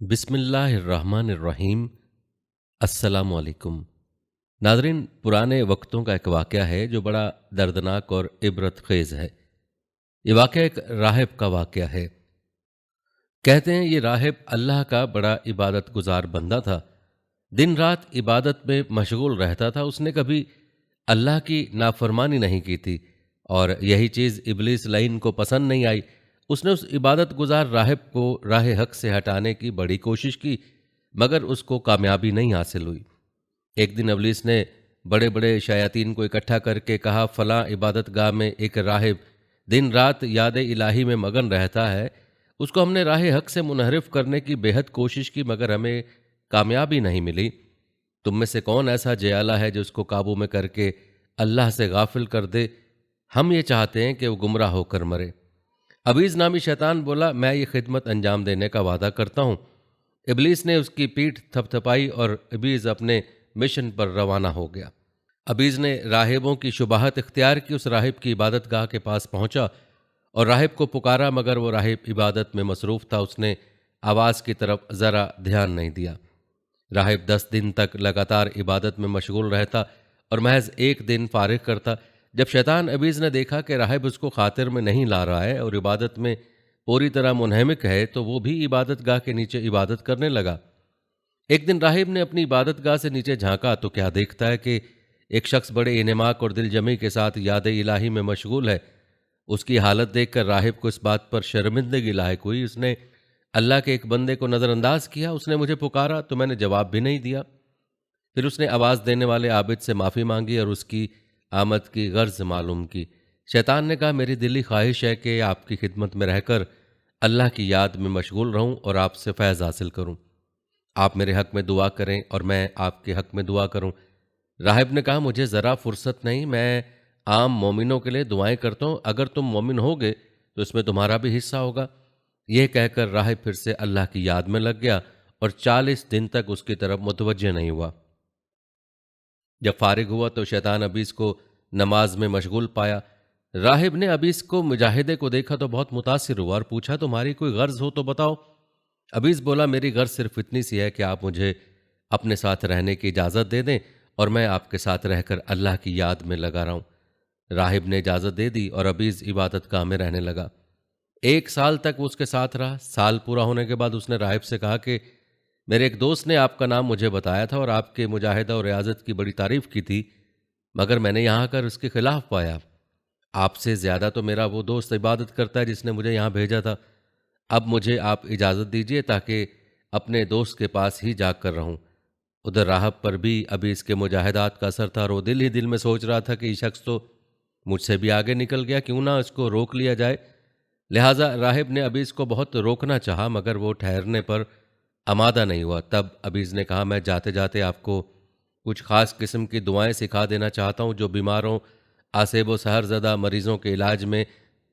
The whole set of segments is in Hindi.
बिस्मिल्लाहिर्रहमानिर्रहीम। अस्सलामुअलैकुम। नाज़रीन, पुराने वक्तों का एक वाक़या है जो बड़ा दर्दनाक और इबरत ख़ेज़ है। ये वाक़या एक राहिब का वाक़या है। कहते हैं ये राहिब अल्लाह का बड़ा इबादत गुज़ार बंदा था। दिन रात इबादत में मशगूल रहता था। उसने कभी अल्लाह की नाफरमानी नहीं की थी और यही चीज़ इब्लीस लईन को पसंद नहीं आई। उसने उस इबादत गुजार राहिब को राह हक से हटाने की बड़ी कोशिश की, मगर उसको कामयाबी नहीं हासिल हुई। एक दिन इब्लीस ने बड़े बड़े शयातीन को इकट्ठा करके कहा, फलां इबादत गाह में एक राहिब दिन रात याद इलाही में मगन रहता है। उसको हमने राह हक से मुनहरिफ करने की बेहद कोशिश की, मगर हमें कामयाबी नहीं मिली। तुम में से कौन ऐसा जयाला है जो उसको काबू में करके अल्लाह से गाफिल कर दे? हम ये चाहते हैं कि वो गुमराह होकर मरे। अबीज नामी शैतान बोला, मैं ये खिदमत अंजाम देने का वादा करता हूँ। इबलीस ने उसकी पीठ थपथपाई और अबीज अपने मिशन पर रवाना हो गया। अबीज ने राहिबों की शुबाहत इख्तियार की, उस राहिब की इबादत गाह के पास पहुंचा और राहिब को पुकारा, मगर वो राहिब इबादत में मसरूफ़ था। उसने आवाज़ की तरफ ज़रा ध्यान नहीं दिया। राहिब 10 दिन तक लगातार इबादत में मशगूल रहता और महज एक दिन फारिग करता। जब शैतान अबीज़ ने देखा कि राहिब उसको खातिर में नहीं ला रहा है और इबादत में पूरी तरह मुनहमिक है, तो वो भी इबादत गाह के नीचे इबादत करने लगा। एक दिन राहिब ने अपनी इबादत गाह से नीचे झांका तो क्या देखता है कि एक शख्स बड़े इनेमाक और दिलजमी के साथ याद इलाही में मशगूल है। उसकी हालत देखकर राहिब को इस बात पर शर्मिंदगी लायक हुई। उसने अल्लाह के एक बंदे को नज़रअंदाज किया। उसने मुझे पुकारा तो मैंने जवाब भी नहीं दिया। फिर उसने आवाज़ देने वाले आबिद से माफ़ी मांगी और उसकी आमद की गर्ज मालूम की। शैतान ने कहा, मेरी दिली ख्वाहिश है कि आपकी खिदमत में रहकर अल्लाह की याद में मशगूल रहूं और आपसे फैज़ हासिल करूं। आप मेरे हक़ में दुआ करें और मैं आपके हक़ में दुआ करूं। राहिब ने कहा, मुझे ज़रा फुर्सत नहीं, मैं आम मोमिनों के लिए दुआएं करता हूं। अगर तुम मोमिन होगे तो इसमें तुम्हारा भी हिस्सा होगा। यह कहकर राहिब फिर से अल्लाह की याद में लग गया और 40 दिन तक उसकी तरफ मुतवज्जे नहीं हुआ। जब फारिग हुआ तो शैतान अबीस को नमाज में मशगूल पाया। राहिब ने अबीस को मुजाहिदे को देखा तो बहुत मुतासिर हुआ और पूछा, तुम्हारी कोई गर्ज हो तो बताओ। अबीस बोला, मेरी गर्ज सिर्फ इतनी सी है कि आप मुझे अपने साथ रहने की इजाज़त दे दें और मैं आपके साथ रहकर अल्लाह की याद में लगा रहा हूं। राहिब ने इजाज़त दे दी और अबीस इबादत गाह में रहने लगा। 1 साल तक वो उसके साथ रहा। साल पूरा होने के बाद उसने राहिब से कहा कि मेरे एक दोस्त ने आपका नाम मुझे बताया था और आपके मुजाहिदा और रियाजत की बड़ी तारीफ की थी, मगर मैंने यहाँ आकर उसके खिलाफ पाया। आपसे ज़्यादा तो मेरा वो दोस्त इबादत करता है जिसने मुझे यहाँ भेजा था। अब मुझे आप इजाज़त दीजिए ताकि अपने दोस्त के पास ही जाग कर रहूँ। उधर राहब पर भी अभी इसके मुजाहिदात का असर था और वो दिल ही दिल में सोच रहा था कि ये शख्स तो मुझसे भी आगे निकल गया, क्यों ना इसको रोक लिया जाए। लिहाजा राहिब ने अबीज़ को बहुत रोकना चाहा, मगर वो ठहरने पर आमादा नहीं हुआ। तब अबीज़ ने कहा, मैं जाते जाते आपको कुछ ख़ास किस्म की दुआएं सिखा देना चाहता हूँ जो बीमारों, आसेब व सहरज़दा मरीज़ों के इलाज में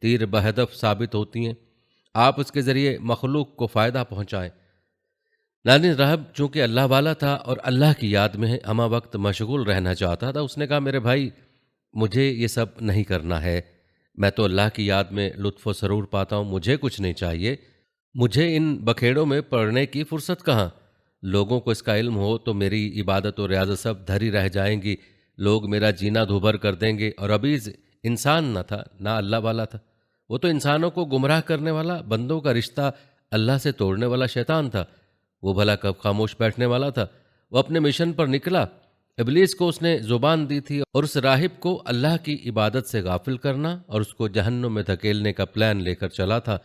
तीर बहदफ साबित होती हैं। आप उसके ज़रिए मखलूक को फ़ायदा पहुँचाएँ। नानी राहब चूँकि अल्लाह वाला था और अल्लाह की याद में हमा वक्त मशगूल रहना चाहता था, उसने कहा, मेरे भाई, मुझे ये सब नहीं करना है। मैं तो अल्लाह की याद में लुत्फ़ व सरूर पाता हूँ, मुझे कुछ नहीं चाहिए। मुझे इन बखेड़ों में पढ़ने की फुर्सत कहाँ। लोगों को इसका इल्म हो तो मेरी इबादत और रियाजत सब धरी रह जाएंगी। लोग मेरा जीना धुबर कर देंगे। और अबीज़ इंसान न था, ना अल्लाह वाला था। वो तो इंसानों को गुमराह करने वाला, बंदों का रिश्ता अल्लाह से तोड़ने वाला शैतान था। वो भला कब खामोश बैठने वाला था। वो अपने मिशन पर निकला। इबलीस को उसने जुबान दी थी और उस राहिब को अल्लाह की इबादत से गाफिल करना और उसको जहन्नुम में धकेलने का प्लान लेकर चला था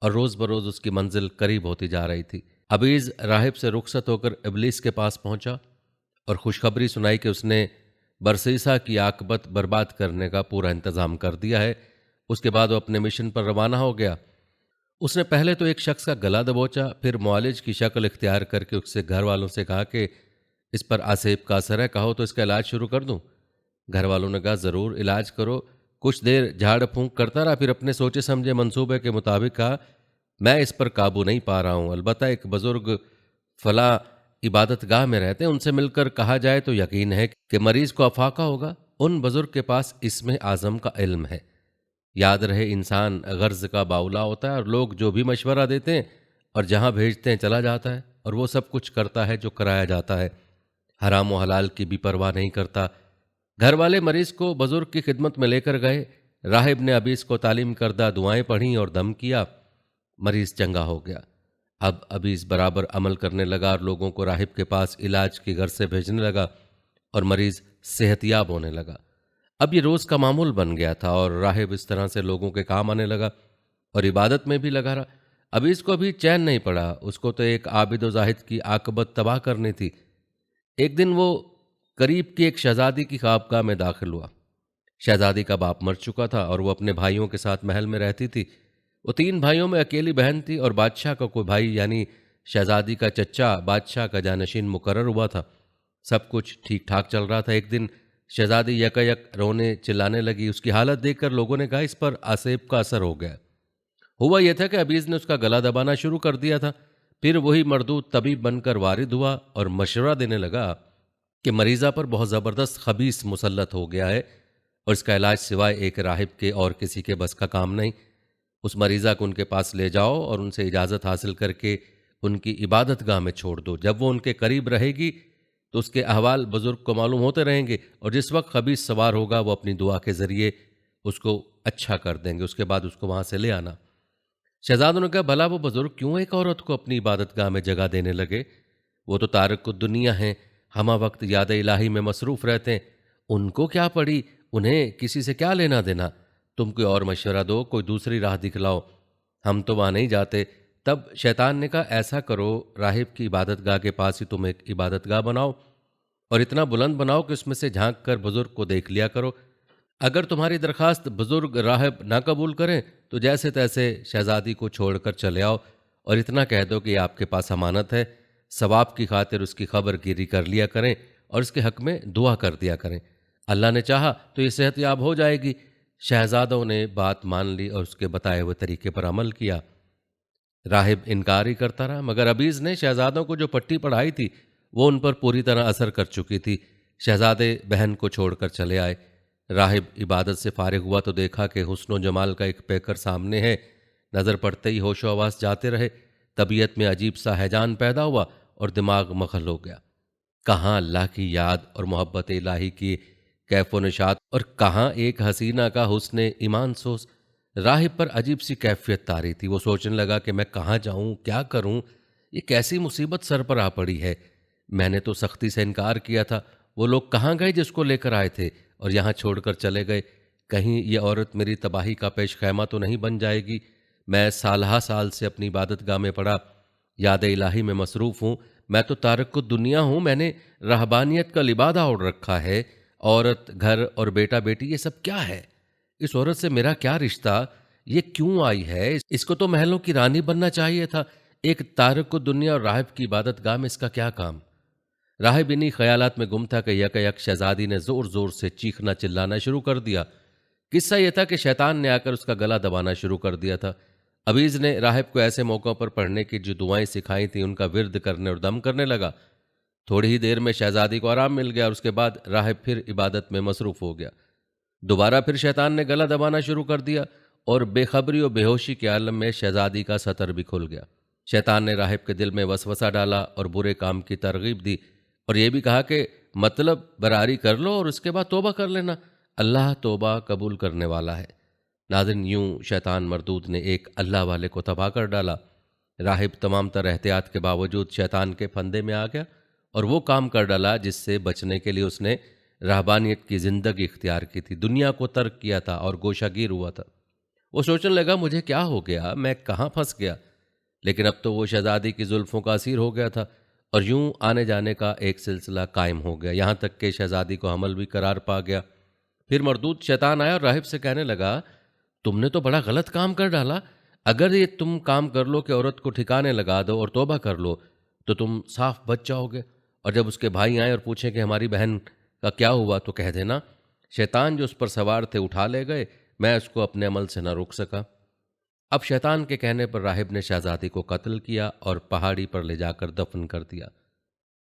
और रोज़ बरोज़ उसकी मंजिल करीब होती जा रही थी। अबीज़ राहिब से रुखसत होकर इबलीस के पास पहुंचा और खुशखबरी सुनाई कि उसने बरसीसा की आकबत बर्बाद करने का पूरा इंतज़ाम कर दिया है। उसके बाद वो अपने मिशन पर रवाना हो गया। उसने पहले तो एक शख्स का गला दबोचा, फिर मुआलिज की शक्ल इख्तियार करके उससे घर वालों से कहा कि इस पर आसेब का असर है, कहो तो इसका इलाज शुरू कर दूं। घर वालों ने कहा, ज़रूर इलाज करो। कुछ देर झाड़ फूंक करता रहा, फिर अपने सोचे समझे मंसूबे के मुताबिक कहा, मैं इस पर काबू नहीं पा रहा हूं। अलबत्ता एक बुजुर्ग फला इबादत गाह में रहते हैं, उनसे मिलकर कहा जाए तो यकीन है कि मरीज को अफाका होगा। उन बुजुर्ग के पास इसमें आज़म का इल्म है। याद रहे, इंसान गर्ज का बाउला होता है और लोग जो भी मशवरा देते हैं और जहाँ भेजते हैं चला जाता है और वो सब कुछ करता है जो कराया जाता है। हराम व हलाल की भी परवाह नहीं करता। घर वाले मरीज को बुजुर्ग की खिदमत में लेकर गए। राहिब ने अबीस को तालीम करदा दुआएं पढ़ीं और दम किया। मरीज चंगा हो गया। अब अबीस बराबर अमल करने लगा और लोगों को राहिब के पास इलाज की घर से भेजने लगा और मरीज सेहतियाब होने लगा। अब ये रोज का मामूल बन गया था और राहिब इस तरह से लोगों के काम आने लगा और इबादत में भी लगा रहा। अबीस को भी चैन नहीं पड़ा। उसको तो एक आबिद व जाहिद की आकबत तबाह करनी थी। एक दिन वो करीब की एक शहजादी की ख्वाबगाह में दाखिल हुआ। शहजादी का बाप मर चुका था और वो अपने भाइयों के साथ महल में रहती थी। वो 3 भाइयों में अकेली बहन थी और बादशाह का कोई भाई यानी शहजादी का चच्चा बादशाह का जानशीन मुकर्रर हुआ था। सब कुछ ठीक ठाक चल रहा था। एक दिन शहजादी यकायक रोने चिल्लाने लगी। उसकी हालत देखकर लोगों ने कहा इस पर आसेब का असर हो गया। हुआ यह था कि अबीज ने उसका गला दबाना शुरू कर दिया था। फिर वही मरदूद तबीब बनकर वारिद हुआ और मशवरा देने लगा कि मरीजा पर बहुत ज़बरदस्त खबीस मुसल्लत हो गया है और इसका इलाज सिवाय एक राहिब के और किसी के बस का काम नहीं। उस मरीजा को उनके पास ले जाओ और उनसे इजाज़त हासिल करके उनकी इबादत गाह में छोड़ दो। जब वो उनके करीब रहेगी तो उसके अहवाल बुजुर्ग को मालूम होते रहेंगे और जिस वक्त खबीस सवार होगा वो अपनी दुआ के ज़रिए उसको अच्छा कर देंगे। उसके बाद उसको वहाँ से ले आना। शहजादों ने कहा भला वो बुजुर्ग क्यों एक औरत को अपनी इबादत गाह में जगह देने लगे? वो तो तारक दुनिया हैं, हमा वक्त याद इलाही में मसरूफ़ रहते हैं। उनको क्या पड़ी? उन्हें किसी से क्या लेना देना? तुम कोई और मशवरा दो, कोई दूसरी राह दिखलाओ। हम तो वहाँ नहीं जाते। तब शैतान ने कहा ऐसा करो, राहिब की इबादत गाह के पास ही तुम एक इबादत गाह बनाओ और इतना बुलंद बनाओ कि उसमें से झांक कर बुजुर्ग को देख लिया करो। अगर तुम्हारी दरखास्त बुजुर्ग राहिब ना कबूल करें तो जैसे तैसे शहजादी को छोड़कर चले आओ और इतना कह दो कि आपके पास अमानत है। सवाब की खातिर उसकी खबर गिरी कर लिया करें और इसके हक में दुआ कर दिया करें। अल्लाह ने चाहा तो ये सेहतयाब हो जाएगी। शहजादों ने बात मान ली और उसके बताए हुए तरीके पर अमल किया। राहिब इनकार ही करता रहा मगर अबीज ने शहजादों को जो पट्टी पढ़ाई थी वो उन पर पूरी तरह असर कर चुकी थी। शहजादे बहन को छोड़कर चले आए। राहिब इबादत से फारिग हुआ तो देखा कि हुस्न जमाल का एक पैकर सामने है। नज़र पड़ते ही होशो हवास जाते रहे। तबीयत में अजीब सा हैजान पैदा हुआ और दिमाग मखल हो गया। कहाँ अल्लाह की याद और मोहब्बत इलाही की कैफ़ो निशात और कहाँ एक हसीना का हुस्न ईमान सोस। राहिब पर अजीब सी कैफियत तारी थी। वो सोचने लगा कि मैं कहाँ जाऊँ, क्या करूँ? ये कैसी मुसीबत सर पर आ पड़ी है। मैंने तो सख्ती से इनकार किया था। वो लोग कहाँ गए जिसको लेकर आए थे और यहाँ छोड़कर चले गए? कहीं ये औरत मेरी तबाही का पेश खैमा तो नहीं बन जाएगी? मैं सालहा साल से अपनी इबादत गाह में पड़ा याद इलाही में मसरूफ़ हूँ। मैं तो तारक दुनिया हूँ। मैंने रहबानियत का लिबादा ओढ़ रखा है। औरत, घर और बेटा बेटी ये सब क्या है? इस औरत से मेरा क्या रिश्ता? ये क्यों आई है? इसको तो महलों की रानी बनना चाहिए था। एक तारक दुनिया और राहिब की इबादत गाह में इसका क्या काम? राहिब इन्हीं ख्यालात में गुम था कि यकायक शहजादी ने जोर जोर से चीखना चिल्लाना शुरू कर दिया। किस्सा यह था कि शैतान ने आकर उसका गला दबाना शुरू कर दिया था। अबीज ने राहिब को ऐसे मौक़ों पर पढ़ने की जो दुआएं सिखाई थी उनका विर्द करने और दम करने लगा। थोड़ी ही देर में शहजादी को आराम मिल गया और उसके बाद राहिब फिर इबादत में मसरूफ़ हो गया। दोबारा फिर शैतान ने गला दबाना शुरू कर दिया और बेखबरी और बेहोशी के आलम में शहजादी का सतर भी खुल गया। शैतान ने राहिब के दिल में वसवसा डाला और बुरे काम की तरगीब दी और यह भी कहा कि मतलब बरारी कर लो और उसके बाद तौबा कर लेना। अल्लाह तौबा कबूल करने वाला है। नाज़रीन, यूं शैतान मरदूद ने एक अल्लाह वाले को तबाह कर डाला। राहिब तमाम तर एहतियात के बावजूद शैतान के फंदे में आ गया और वो काम कर डाला जिससे बचने के लिए उसने रहबानियत की ज़िंदगी इख्तियार की थी। दुनिया को तर्क किया था और गोशागीर हुआ था। वो सोचने लगा मुझे क्या हो गया, मैं कहाँ फंस गया। लेकिन अब तो वो शहजादी की जुल्फ़ों का असीर हो गया था और यूं आने जाने का एक सिलसिला कायम हो गया। यहाँ तक कि शहजादी को हमल भी करार पा गया। फिर मरदूद शैतान आया और राहिब से कहने लगा तुमने तो बड़ा गलत काम कर डाला। अगर ये तुम काम कर लो कि औरत को ठिकाने लगा दो और तौबा कर लो तो तुम साफ बच जाओगे। और जब उसके भाई आए और पूछें कि हमारी बहन का क्या हुआ तो कह देना शैतान जो उस पर सवार थे उठा ले गए, मैं उसको अपने अमल से न रोक सका। अब शैतान के कहने पर राहिब ने शहजादी को कत्ल किया और पहाड़ी पर ले जाकर दफन कर दिया।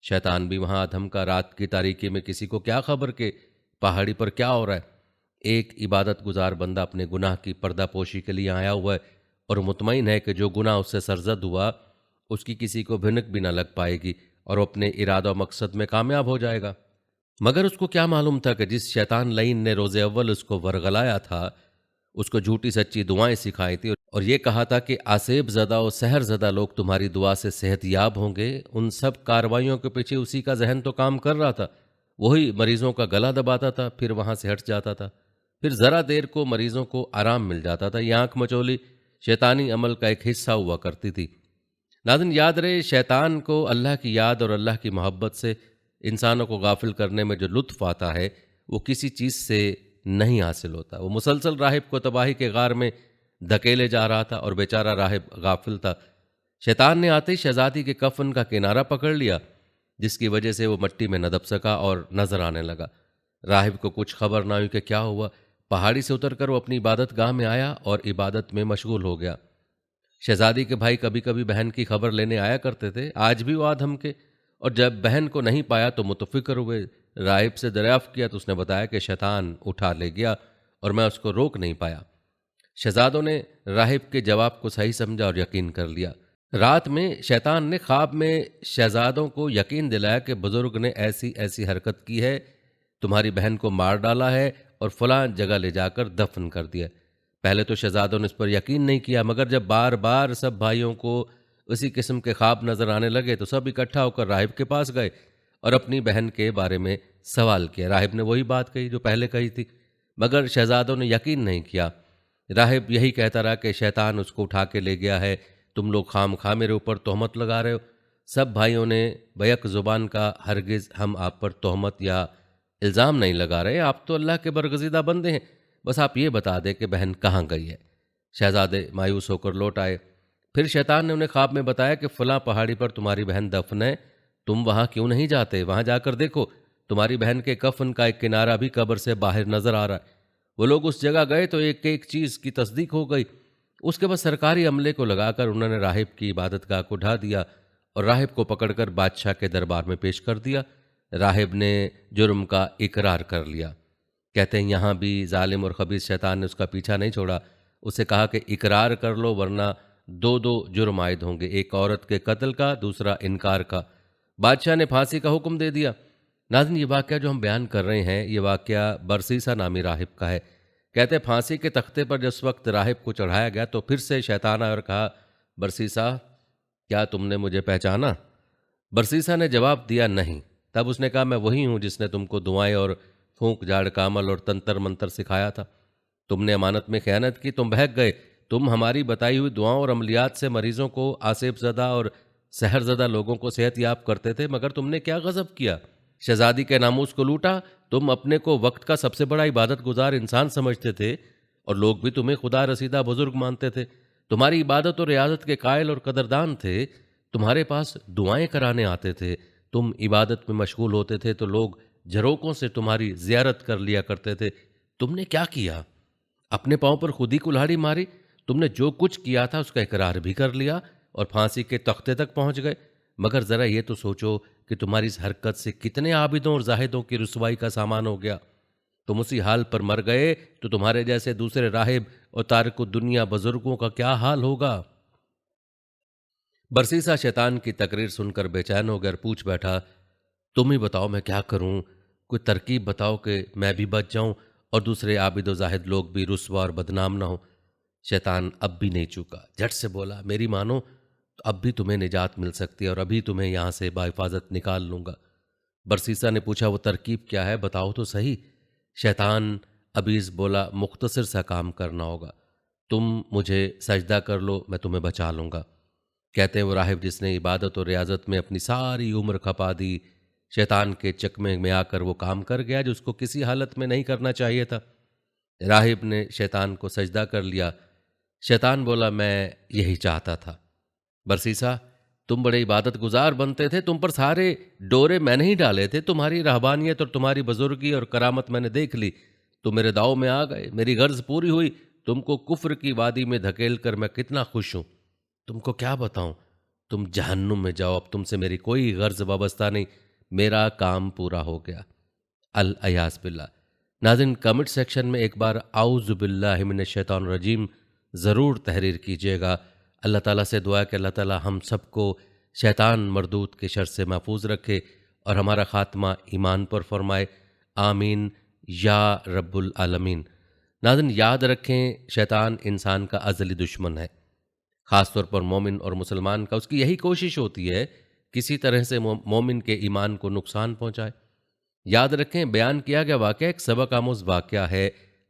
शैतान भी वहां अधम का रात की तारीकी में किसी को क्या खबर के पहाड़ी पर क्या हो रहा है। एक इबादत गुजार बंदा अपने गुनाह की पर्दापोशी के लिए आया हुआ है और मुतमईन है कि जो गुनाह उससे सरजद हुआ उसकी किसी को भिनक भी ना लग पाएगी और वो अपने इरादा और मकसद में कामयाब हो जाएगा। मगर उसको क्या मालूम था कि जिस शैतान लईन ने रोज़े अव्वल उसको वरगलाया था, उसको झूठी सच्ची दुआएं सिखाई थी और ये कहा था कि आसेब ज़दा और सहर ज़दा लोग तुम्हारी दुआ से सेहतयाब होंगे, उन सब कार्रवाइयों के पीछे उसी का जहन तो काम कर रहा था। वही मरीजों का गला दबाता था, फिर वहां से हट जाता था, फिर ज़रा देर को मरीजों को आराम मिल जाता था। ये आंख मचोली शैतानी अमल का एक हिस्सा हुआ करती थी। नाज़रीन, याद रहे, शैतान को अल्लाह की याद और अल्लाह की मोहब्बत से इंसानों को गाफिल करने में जो लुत्फ़ आता है वो किसी चीज़ से नहीं हासिल होता। वो मुसलसल राहिब को तबाही के गार में धकेले जा रहा था और बेचारा राहिब गाफिल था। शैतान ने आते ही शहजादी के कफन का किनारा पकड़ लिया, जिसकी वजह से वो मिट्टी में न दब सका और नजर आने लगा। राहिब को कुछ खबर ना हुई कि क्या हुआ। पहाड़ी से उतरकर वो अपनी इबादत गाह में आया और इबादत में मशगूल हो गया। शहजादी के भाई कभी कभी बहन की खबर लेने आया करते थे, आज भी वो आधम के, और जब बहन को नहीं पाया तो मुतफिक्र हुए। राहिब से दरियाफ्त किया तो उसने बताया कि शैतान उठा ले गया और मैं उसको रोक नहीं पाया। शहजादों ने राहिब के जवाब को सही समझा और यकीन कर लिया। रात में शैतान ने ख्वाब में शहजादों को यकीन दिलाया कि बुजुर्ग ने ऐसी ऐसी हरकत की है, तुम्हारी बहन को मार डाला है और फलां जगह ले जाकर दफन कर दिया। पहले तो शहजादों ने इस पर यकीन नहीं किया, मगर जब बार बार सब भाइयों को उसी किस्म के ख्वाब नजर आने लगे तो सब इकट्ठा होकर राहिब के पास गए और अपनी बहन के बारे में सवाल किया। राहिब ने वही बात कही जो पहले कही थी, मगर शहजादों ने यकीन नहीं किया। राहिब यही कहता रहा कि शैतान उसको उठा के ले गया है, तुम लोग खाम खा मेरे ऊपर तोहमत लगा रहे हो। सब भाइयों ने बैक जुबान का, हरगिज़ हम आप पर तोहमत या इल्ज़ाम नहीं लगा रहे, आप तो अल्लाह के बरगज़ीदा बंदे हैं, बस आप ये बता दें कि बहन कहाँ गई है। शहजादे मायूस होकर लौट आए। फिर शैतान ने उन्हें ख्वाब में बताया कि फलां पहाड़ी पर तुम्हारी बहन दफन है, तुम वहाँ क्यों नहीं जाते, वहाँ जाकर देखो, तुम्हारी बहन के कफन का एक किनारा भी कब्र से बाहर नजर आ रहा है। वो लोग उस जगह गए तो एक एक चीज़ की तस्दीक हो गई। उसके बाद सरकारी अमले को लगाकर उन्होंने राहिब की इबादत गाह को ढा दिया और राहिब को पकड़कर बादशाह के दरबार में पेश कर दिया। राहिब ने जुर्म का इकरार कर लिया। कहते हैं यहाँ भी जालिम और खबीस शैतान ने उसका पीछा नहीं छोड़ा। उसे कहा कि इकरार कर लो वरना दो दो जुर्म आयद होंगे, एक औरत के कत्ल का, दूसरा इनकार का। बादशाह ने फांसी का हुक्म दे दिया। नाज़रीन, ये वाक़या जो हम बयान कर रहे हैं, ये वाक़या बरसीसा नामी राहिब का है। कहते हैं फांसी के तख्ते पर जिस वक्त राहिब को चढ़ाया गया तो फिर से शैतान आया और कहा, बरसीसा, क्या तुमने मुझे पहचाना? बरसीसा ने जवाब दिया, नहीं। तब उसने कहा, मैं वही हूँ जिसने तुमको दुआएं और फूंक झाड़ कामल और तंत्र मंत्र सिखाया था। तुमने अमानत में खयानत की, तुम बहक गए। तुम हमारी बताई हुई दुआओं और अमलियात से मरीजों को, आसेब ज़दा और सहर ज़दा लोगों को सेहतयाब करते थे, मगर तुमने क्या गज़ब किया, शहजादी के नामूस को लूटा। तुम अपने को वक्त का सबसे बड़ा इबादत गुजार इंसान समझते थे और लोग भी तुम्हें खुदा रसीदा बुजुर्ग मानते थे। तुम्हारी इबादत और रियाजत के कायल और कदरदान थे। तुम्हारे पास दुआएं कराने आते थे। तुम इबादत में मशगूल होते थे तो लोग झरोकों से तुम्हारी जियारत कर लिया करते थे। तुमने क्या किया? अपने पांव पर खुद ही कुल्हाड़ी मारी। तुमने जो कुछ किया था उसका इकरार भी कर लिया और फांसी के तख्ते तक पहुंच गए। मगर ज़रा ये तो सोचो कि तुम्हारी इस हरकत से कितने आबिदों और जाहिदों की रुसवाई का सामान हो गया। तुम उसी हाल पर मर गए तो तुम्हारे जैसे दूसरे राहिब और तारिक दुनिया बुजुर्गों का क्या हाल होगा। बरसीसा शैतान की तकरीर सुनकर बेचैन हो गया, पूछ बैठा, तुम ही बताओ मैं क्या करूं? कोई तरकीब बताओ कि मैं भी बच जाऊं और दूसरे आबिद व जाहिद लोग भी रुसवा और बदनाम ना हो। शैतान अब भी नहीं चूका, झट से बोला, मेरी मानो तो अब भी तुम्हें निजात मिल सकती है और अभी तुम्हें यहां से बाहिफाजत निकाल लूंगा। बरसीसा ने पूछा, वो तरकीब क्या है, बताओ तो सही। शैतान अबीज बोला, मुख्तसर सा काम करना होगा, तुम मुझे सजदा कर लो, मैं तुम्हें बचा लूंगा। कहते हैं वो राहिब जिसने इबादत और रियाजत में अपनी सारी उम्र खपा दी, शैतान के चकमे में आकर वो काम कर गया जो उसको किसी हालत में नहीं करना चाहिए था। राहिब ने शैतान को सजदा कर लिया। शैतान बोला, मैं यही चाहता था। बरसीसा, तुम बड़े इबादत गुजार बनते थे, तुम पर सारे डोरे मैंने ही डाले थे। तुम्हारी रहबानियत और तुम्हारी बुजुर्गी और करामत मैंने देख ली। तुम मेरे दाव में आ गए, मेरी गर्ज पूरी हुई। तुमको कुफ्र की वादी में धकेल कर मैं कितना खुश हूं। तुमको क्या बताऊं, तुम जहन्नुम में जाओ, अब तुमसे मेरी कोई गर्ज वाबस्ता नहीं, मेरा काम पूरा हो गया। अल अयाज बिल्ला। नाज़रीन, कमेंट सेक्शन में एक बार आउज़ु बिल्लाहि मिनश शैतानिर रजीम ज़रूर तहरीर कीजिएगा। अल्लाह ताला से दुआ है कि अल्लाह ताला हम सबको शैतान मरदूत के शर से महफूज रखे और हमारा ख़ात्मा ईमान पर फरमाए। आमीन या रब्बुल आलमीन। नाज़रीन, याद रखें, शैतान इंसान का अज़ली दुश्मन है। ख़ास तौर पर मोमिन और मुसलमान का उसकी यही कोशिश होती है किसी तरह से मोमिन के ईमान को नुकसान पहुंचाए। याद रखें, बयान किया गया वाक़या एक सबक आमूज़ वाक़या है।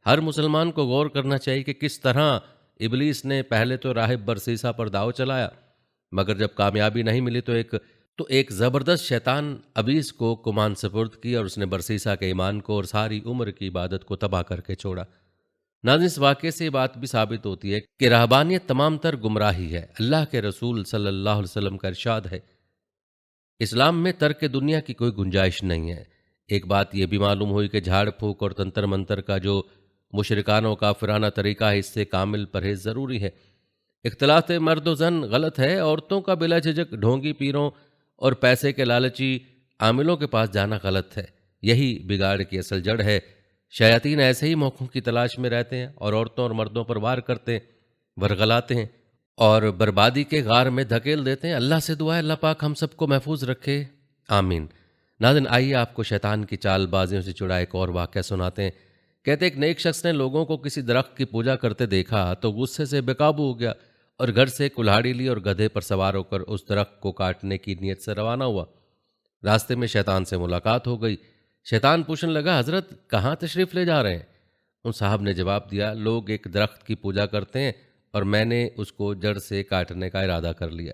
हर मुसलमान को गौर करना चाहिए कि किस तरह इबलीस ने पहले तो राहिब बरसीसा पर दाव चलाया, मगर जब कामयाबी नहीं मिली तो एक ज़बरदस्त शैतान अबीस को कुमान सपुर्द की और उसने बरसीसा के ईमान को और सारी उम्र की इबादत को तबाह करके छोड़ा। नाज़रीन, इस वाक़े से ये बात भी साबित होती है कि रहबानियत तमाम तर गुमराही है। अल्लाह के रसूल सल्लल्लाहु अलैहि वसल्लम का इरशाद है, इस्लाम में तर्क दुनिया की कोई गुंजाइश नहीं है। एक बात यह भी मालूम हुई कि झाड़ फूक और तंत्र मंतर का जो मुशरिकाना काफिराना तरीका है, इससे कामिल परहेज ज़रूरी है। इख्तिलात मर्द व ज़न गलत है। औरतों का बिला झिझक ढोंगी पीरों और पैसे के लालची आमिलों के पास जाना गलत है। यही बिगाड़ की असल जड़ है। शयातीन ऐसे ही मौक़ों की तलाश में रहते हैं और औरतों और मर्दों पर वार करते हैं, वरगलाते हैं और बर्बादी के गार में धकेल देते हैं। अल्लाह से दुआ है अल्लाह पाक हम सबको महफूज रखे, आमीन। नाज़रीन, आइए आपको शैतान की चालबाजियों से जुड़ा एक और वाक़या सुनाते हैं। कहते एक नेक शख्स ने लोगों को किसी दरख्त की पूजा करते देखा तो गुस्से से बेकाबू हो गया और घर से कुल्हाड़ी ली और गधे पर सवार होकर उस दरख्त को काटने की नीयत से रवाना हुआ। रास्ते में शैतान से मुलाकात हो गई। शैतान पूछने लगा, हज़रत कहाँ तशरीफ़ ले जा रहे हैं? उन साहब ने जवाब दिया, लोग एक दरख्त की पूजा करते हैं और मैंने उसको जड़ से काटने का इरादा कर लिया।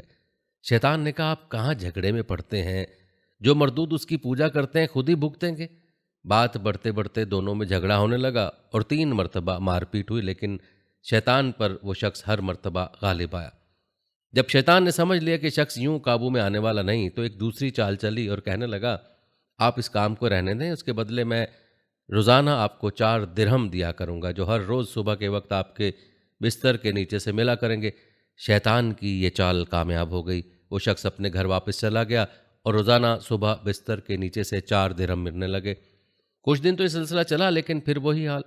शैतान ने कहा, आप कहाँ झगड़े में पड़ते हैं? जो मरदूद उसकी पूजा करते हैं खुद ही भुगतेंगे। बात बढ़ते बढ़ते दोनों में झगड़ा होने लगा और 3 मरतबा मारपीट हुई, लेकिन शैतान पर वो शख्स हर मरतबा गालिब आया। जब शैतान ने समझ लिया कि शख्स यूं काबू में आने वाला नहीं, तो एक दूसरी चाल चली और कहने लगा, आप इस काम को रहने दें, उसके बदले मैं रोज़ाना आपको 4 दिरहम दिया करूंगा, जो हर रोज़ सुबह के वक्त आपके बिस्तर के नीचे से मिला करेंगे। शैतान की ये चाल कामयाब हो गई। वो शख्स अपने घर वापस चला गया और रोज़ाना सुबह बिस्तर के नीचे से 4 दिरहम मिलने लगे। कुछ दिन तो ये सिलसिला चला, लेकिन फिर वही हाल।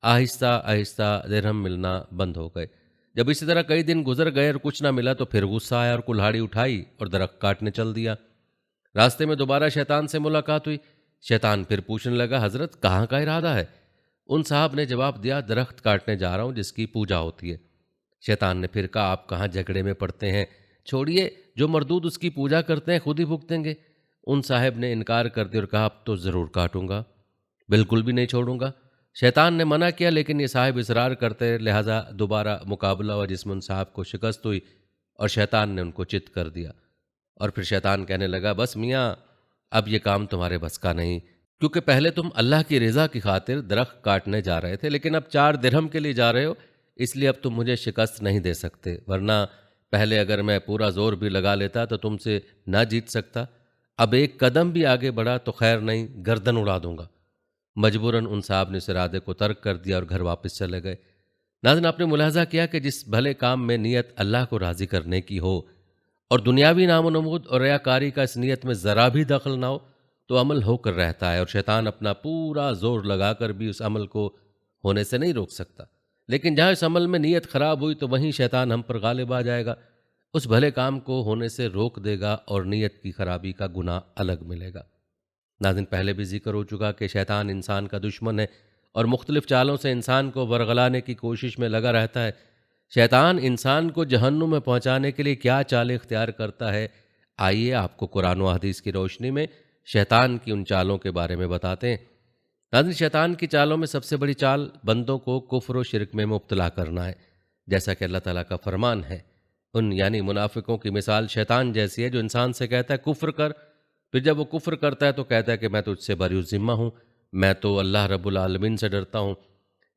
आहिस्ता आहिस्ता दिरहम मिलना बंद हो गए। जब इसी तरह कई दिन गुजर गए और कुछ ना मिला तो फिर गुस्सा आया और कुल्हाड़ी उठाई और दरख्त काटने चल दिया। रास्ते में दोबारा शैतान से मुलाकात हुई। शैतान फिर पूछने लगा, हज़रत कहाँ का इरादा है? उन साहब ने जवाब दिया, दरख्त काटने जा रहा हूँ जिसकी पूजा होती है। शैतान ने फिर कहा, आप कहाँ झगड़े में पड़ते हैं? छोड़िए, जो मरदूद उसकी पूजा करते हैं खुद ही भुगतेंगे। उन साहब ने इनकार कर दिया और कहा, अब तो ज़रूर काटूंगा, बिल्कुल भी नहीं छोड़ूंगा। शैतान ने मना किया, लेकिन ये साहब इसरार करते, लिहाजा दोबारा मुकाबला हुआ जिसमें उन साहब को शिकस्त हुई और शैतान ने उनको चित कर दिया। और फिर शैतान कहने लगा, बस मियाँ, अब ये काम तुम्हारे बस का नहीं, क्योंकि पहले तुम अल्लाह की रज़ा की खातिर दरख्त काटने जा रहे थे, लेकिन अब 4 दिरहम के लिए जा रहे हो, इसलिए अब तुम मुझे शिकस्त नहीं दे सकते, वरना पहले अगर मैं पूरा जोर भी लगा लेता तो तुमसे ना जीत सकता। अब एक कदम भी आगे बढ़ा तो खैर नहीं, गर्दन उड़ा दूंगा। मजबूरन उन साहब ने इस इरादे को तर्क कर दिया और घर वापस चले गए। नाज़रीन, आपने मुलाहजा किया कि जिस भले काम में नीयत अल्लाह को राज़ी करने की हो और दुनियावी नामो नमूद और रयाकारी का इस नीयत में ज़रा भी दखल ना हो, तो अमल होकर रहता है और शैतान अपना पूरा जोर लगाकर भी उस अमल को होने से नहीं रोक सकता। लेकिन जहाँ इस अमल में नीयत ख़राब हुई तो वहीं शैतान हम पर गालिब आ जाएगा, उस भले काम को होने से रोक देगा और नीयत की खराबी का गुनाह अलग मिलेगा। नाज़रीन, पहले भी जिक्र हो चुका कि शैतान इंसान का दुश्मन है और मुख्तलिफ चालों से इंसान को वरगलाने की कोशिश में लगा रहता है। शैतान इंसान को जहन्नुम में पहुंचाने के लिए क्या चाल इख्तियार करता है, आइए आपको कुरान व हदीस की रोशनी में शैतान की उन चालों के बारे में बताते हैं। नाज़रीन, शैतान की चालों में सबसे बड़ी चाल बंदों को कुफ्र व शिरक में मुब्तला करना है। जैसा कि अल्लाह ताला का फरमान है, उन यानी मुनाफिकों की मिसाल शैतान जैसी है, जो इंसान से कहता है कुफ्र कर, फिर जब वो कुफ्र करता है तो कहता है कि मैं तुझसे बरी ज़िम्मा हूँ, मैं तो अल्लाह रब्बुल आलमीन से डरता हूँ।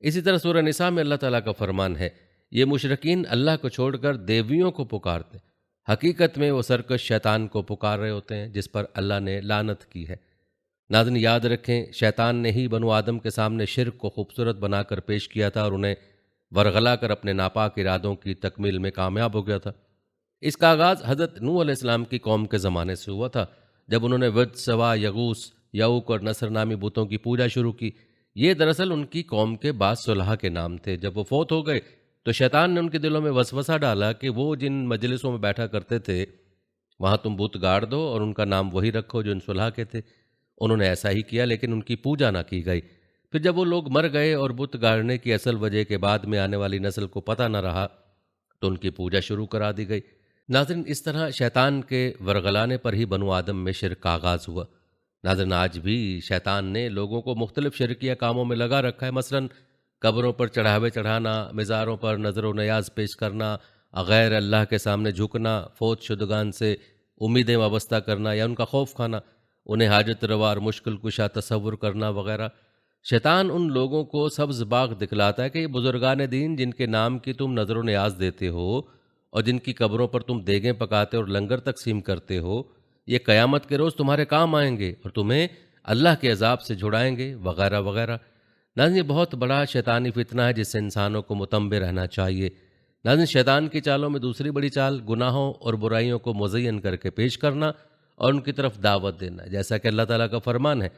इसी तरह सूरह निसा में अल्लाह ताला का फरमान है, ये मुशरिकीन अल्लाह को छोड़कर देवियों को पुकारते, हकीकत में वो सरकश शैतान को पुकार रहे होते हैं जिस पर अल्लाह ने लानत की है। नाज़रीन, याद रखें, शैतान ने ही बनु आदम के सामने शिर्क को खूबसूरत बनाकर पेश किया था और उन्हें वरगला कर अपने नापाक इरादों की तकमील में कामयाब हो गया था। इसका आगाज़ हज़रत नूह अलैहिस्सलाम की कौम के ज़माने से हुआ था, जब उन्होंने वद, सवा, यगूस, यऊक और नसर नामी बुतों की पूजा शुरू की। ये दरअसल उनकी कौम के बाद सुलह के नाम थे। जब वो फौत हो गए तो शैतान ने उनके दिलों में वसवसा डाला कि वो जिन मजलिसों में बैठा करते थे वहाँ तुम बुत गाड़ दो और उनका नाम वही रखो जो इन सुलह के थे। उन्होंने ऐसा ही किया, लेकिन उनकी पूजा ना की गई। फिर जब वो लोग मर गए और बुत गाड़ने की असल वजह के बाद में आने वाली नस्ल को पता न रहा, तो उनकी पूजा शुरू करा दी गई। नाज़रीन, इस तरह शैतान के वरगलाने पर ही बनु आदम में शिर्क का आगाज़ हुआ। नाज़रीन, आज भी शैतान ने लोगों को मुख्तलिफ शिरकिया कामों में लगा रखा है। मसलन कब्रों पर चढ़ावे चढ़ाना, मिज़ारों पर नज़र व नयाज पेश करना, गैर अल्लाह के सामने झुकना, फौत शुदगान से उम्मीदें वाबस्ता करना या उनका खौफ खाना, उन्हें हाजत रवा और मुश्किल कुशा तसव्वुर करना वगैरह। शैतान उन लोगों को सब्ज़ बाग दिखलाता है कि ये बुजुर्गान दीन जिनके नाम की तुम नज़र व नियाज देते हो और जिनकी कब्रों पर तुम देगें पकाते और लंगर तकसीम करते हो, ये क़यामत के रोज़ तुम्हारे काम आएंगे और तुम्हें अल्लाह के अजाब से छुड़ाएंगे वगैरह वगैरह। नाज़रीन, ये बहुत बड़ा शैतानी फितना है जिससे इंसानों को मुतंबे रहना चाहिए। नाज़रीन, शैतान की चालों में दूसरी बड़ी चाल गुनाहों और बुराइयों को मुज़य्यन करके पेश करना और उनकी तरफ दावत देना। जैसा कि अल्लाह ताला का फरमान है,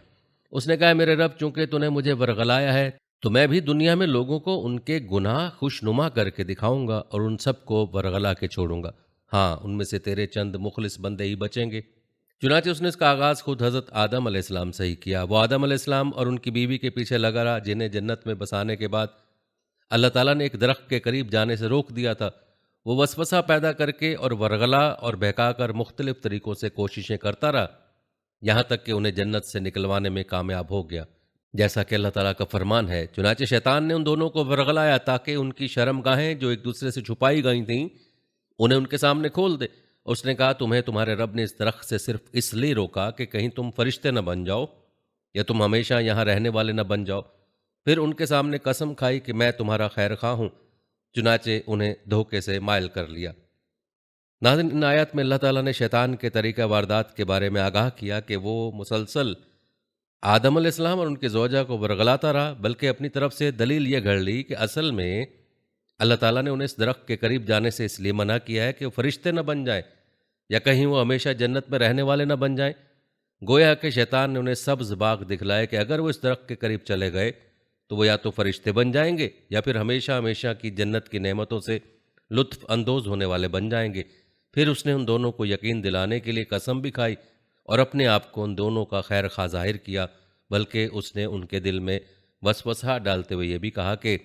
उसने कहा, मेरे रब, चूंकि तूने मुझे वरगलाया है तो मैं भी दुनिया में लोगों को उनके गुनाह खुशनुमा करके दिखाऊंगा और उन सब को वरगला के छोड़ूंगा। हाँ, उनमें से तेरे चंद मुखलिस बंदे ही बचेंगे। चुनांचे उसने इसका आगाज़ खुद हज़रत आदम अलैहिस्सलाम से ही किया। वो आदम अलैहिस्सलाम और उनकी बीवी के पीछे लगा रहा, जिन्हें जन्नत में बसाने के बाद अल्लाह ताला ने एक दरख्त के करीब जाने से रोक दिया था। वो वसवसा पैदा करके और वरगला और बहकाकर मुख्तलिफ तरीक़ों से कोशिशें करता रहा, यहाँ तक कि उन्हें जन्नत से निकलवाने में कामयाब हो गया। जैसा कि अल्लाह ताला का फरमान है, चुनांचे शैतान ने उन दोनों को वरगलाया ताकि उनकी शर्मगाहें जो एक दूसरे से छुपाई गई थीं उन्हें उनके सामने खोल दे। उसने कहा, तुम्हें तुम्हारे रब ने इस दरख्त से सिर्फ इसलिए रोका कि कहीं तुम फरिश्ते न बन जाओ या तुम हमेशा यहाँ रहने वाले न बन जाओ। फिर उनके सामने कसम खाई कि मैं तुम्हारा खैर खा हूँ। चुनांचे उन्हें धोखे से मायल कर लिया। नाज़रीन, इन आयत में अल्लाह ताला ने शैतान के तरीक़ा वारदात के बारे में आगाह किया कि वो मुसलसल आदम अलैहिस्सलाम और उनके ज़ौजा को वरगलाता रहा, बल्कि अपनी तरफ से दलील ये घड़ ली कि असल में अल्लाह ताला ने उन्हें इस दरख्त के करीब जाने से इसलिए मना किया है कि वो फरिश्ते न बन जाएं या कहीं वो हमेशा जन्नत में रहने वाले न बन जाएं। गोया कि शैतान ने उन्हें सब्ज़ बाग दिखलाए कि अगर वो इस दरख्त के करीब चले गए तो वो या तो फरिश्ते बन जाएंगे या फिर हमेशा हमेशा की जन्नत की नेमतों से लुत्फ़ अंदोज़ होने वाले बन जाएंगे। फिर उसने उन दोनों को यकीन दिलाने के लिए कसम भी खाई और अपने आप को उन दोनों का खैर खा जाहिर किया, बल्कि उसने उनके दिल में वसवसा डालते हुए ये भी कहा कि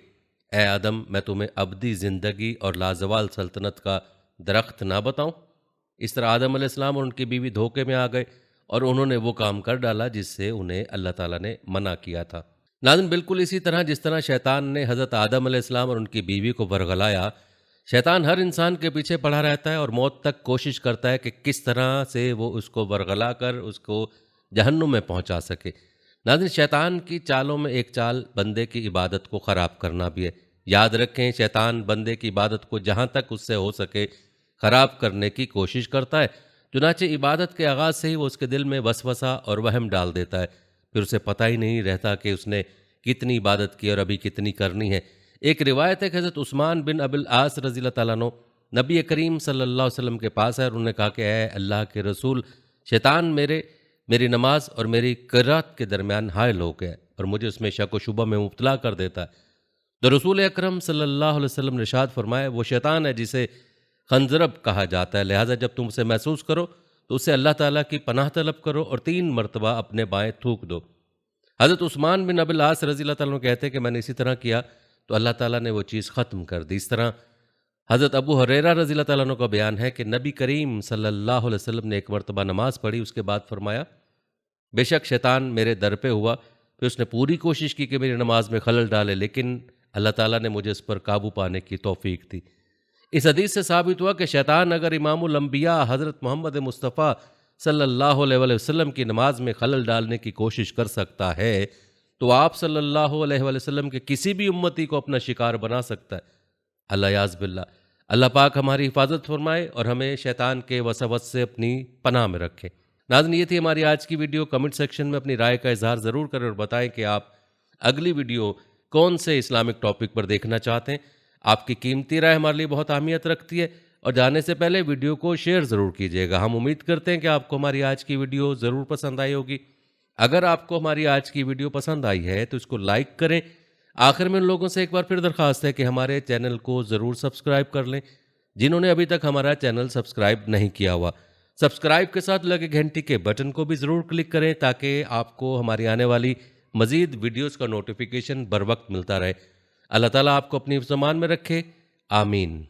ए आदम, मैं तुम्हें अबदी ज़िंदगी और लाजवाल सल्तनत का दरख्त ना बताऊं। इस तरह आदम अलैहिस्सलाम और उनकी बीवी धोखे में आ गए और उन्होंने वो काम कर डाला जिससे उन्हें अल्लाह ताला ने मना किया था। नाज़रीन, बिल्कुल इसी तरह जिस तरह शैतान ने हज़रत आदम अलैहिस्सलाम और उनकी बीवी को वरगलाया, शैतान हर इंसान के पीछे पड़ा रहता है और मौत तक कोशिश करता है कि किस तरह से वो उसको वरगला कर उसको जहन्नुम में पहुंचा सके। नाज़रीन, शैतान की चालों में एक चाल बंदे की इबादत को ख़राब करना भी है। याद रखें, शैतान बंदे की इबादत को जहाँ तक उससे हो सके ख़राब करने की कोशिश करता है। चुनांचे इबादत के आगाज़ से ही वो उसके दिल में वसवसा और वहम डाल देता है। फिर उसे पता ही नहीं रहता कि उसने कितनी इबादत की और अभी कितनी करनी है। एक रिवायत है कि हज़रत उस्मान बिन अबिल आस रज़ी अल्लाह तआला अन्हु नबी करीम सल्लल्लाहु अलैहि वसल्लम के पास है और उन्होंने कहा कि ऐ अल्लाह के रसूल, शैतान मेरी नमाज और मेरी क़िरात के दरमियान हायल हो गया और मुझे उसमें शक व शुबा में मुब्तला कर देता है। तो रसूल अकरम सल्लल्लाहु अलैहि वसल्लम ने इरशाद फरमाया, वो शैतान है जिसे खंजरब कहा जाता है, लिहाजा जब तुम उसे महसूस करो तो उससे अल्लाह ताला की पनाह तलब करो और 3 मरतबा अपने बाएं थूक दो। हज़रत उस्मान बिन अबिल आस रज़ी अल्लाह तआला अन्हु कहते हैं कि मैंने इसी तरह किया तो अल्लाह ताला ने वो चीज़ ख़त्म कर दी। इस तरह हज़रत अबू हुरैरा रज़ी अल्लाह तआला अन्हु का बयान है कि नबी करीम सल्लल्लाहु अलैहि वसल्लम ने एक मरतबा नमाज पढ़ी, उसके बाद फरमाया, बेशक शैतान मेरे दर पे हुआ, फिर उसने पूरी कोशिश की कि मेरी नमाज में खलल डाले, लेकिन अल्लाह ताला ने मुझे इस पर काबू पाने की तौफीक दी। इस हदीस से साबित हुआ कि शैतान अगर इमामुल अंबिया हज़रत मोहम्मद मुस्तफ़ा सल्लल्लाहु अलैहि वसल्लम की नमाज में खलल डालने की कोशिश कर सकता है तो आप सल्लल्लाहु अलैहि वसल्लम के किसी भी उम्मती को अपना शिकार बना सकता है। अल्लाह याज़ बिल्लाह। अल्लाह पाक हमारी हिफाजत फरमाए और हमें शैतान के वसवस से अपनी पनाह में रखे। नाज़रीन, ये थी हमारी आज की वीडियो। कमेंट सेक्शन में अपनी राय का इजहार ज़रूर करें और बताएं कि आप अगली वीडियो कौन से इस्लामिक टॉपिक पर देखना चाहते हैं। आपकी कीमती राय हमारे लिए बहुत अहमियत रखती है और जाने से पहले वीडियो को शेयर ज़रूर कीजिएगा। हम उम्मीद करते हैं कि आपको हमारी आज की वीडियो ज़रूर पसंद आई होगी। अगर आपको हमारी आज की वीडियो पसंद आई है तो इसको लाइक करें, आखिर में उन लोगों से एक बार फिर दरख्वास्त है कि हमारे चैनल को ज़रूर सब्सक्राइब कर लें, जिन्होंने अभी तक हमारा चैनल सब्सक्राइब नहीं किया हुआ। सब्सक्राइब के साथ लगे घंटी के बटन को भी ज़रूर क्लिक करें ताकि आपको हमारी आने वाली मज़ीद वीडियोज़ का नोटिफिकेशन बर वक्त मिलता रहे। अल्लाह ताला आपको अपनी ज़मान में रखे। आमीन।